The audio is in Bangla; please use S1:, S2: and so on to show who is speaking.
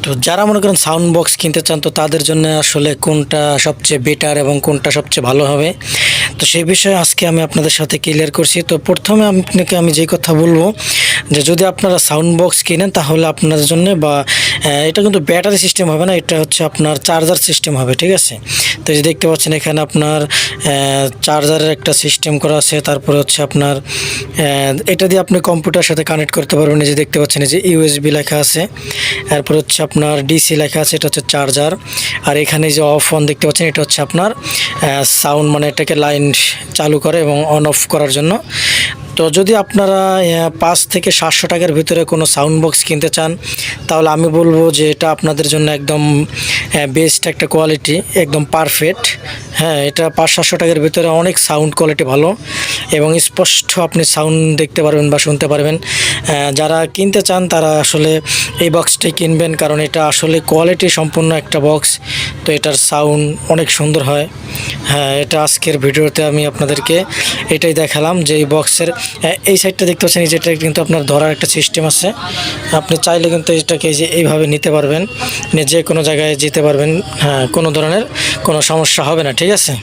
S1: তো যারা মনে করেন সাউন্ড বক্স কিনতে চান তো তাদের জন্য আসলে কোনটা সবচেয়ে বেটার এবং কোনটা সবচেয়ে ভালো হবে, তো সেই বিষয়ে আজকে আমি আপনাদের সাথে ক্লিয়ার করছি। তো প্রথমে আপনাকে আমি যেই কথা বলবো যে যদি আপনারা সাউন্ড বক্স কিনেন তাহলে আপনাদের জন্য বা এটা কিন্তু ব্যাটারি সিস্টেম হবে না, এটা হচ্ছে আপনার চার্জার সিস্টেম হবে, ঠিক আছে। তো এই যে দেখতে পাচ্ছেন এখানে আপনার চার্জারের একটা সিস্টেম করা আছে, তারপরে হচ্ছে আপনার এটা দিয়ে আপনি কম্পিউটার সাথে কানেক্ট করতে পারবেন। এই যে দেখতে পাচ্ছেন এই যে ইউএসবি লেখা আছে, তারপর হচ্ছে আপনার ডিসি লেখা আছে, এটা হচ্ছে চার্জার। আর এখানে যে অফ অন দেখতে পাচ্ছেন এটা হচ্ছে আপনার সাউন্ড, মানে এটাকে লাইন চালু করে এবং অন অফ করার জন্য। তো যদি আপনারা 5 থেকে 700 টাকার ভিতরে কোনো সাউন্ড বক্স কিনতে চান তাহলে আমি বলবো যে এটা আপনাদের জন্য একদম বেস্ট একটা কোয়ালিটি, একদম পারফেক্ট। হ্যাঁ, এটা 500-700 টাকার ভিতরে অনেক সাউন্ড কোয়ালিটি ভালো এবং স্পষ্ট আপনি সাউন্ড দেখতে পারবেন বা শুনতে পারবেন। যারা কিনতে চান তারা আসলে এই বক্সটাই কিনবেন, কারণ এটা আসলে কোয়ালিটি সম্পূর্ণ একটা বক্স। তো এটার সাউন্ড অনেক সুন্দর হয়। হ্যাঁ, এটা আজকের ভিডিওতে আমি আপনাদেরকে এটাই দেখালাম যে এই বক্সের এই সাইডটা দেখতে পাচ্ছেন, এই যেটা কিন্তু আপনার ধরার একটা সিস্টেম আছে। আপনি চাইলে কিন্তু এটাকে যে এইভাবে নিতে পারবেন, যে কোনো জায়গায় যেতে পারবেন। হ্যাঁ, কোনো ধরনের কোনো সমস্যা হবে না, ঠিক আছে।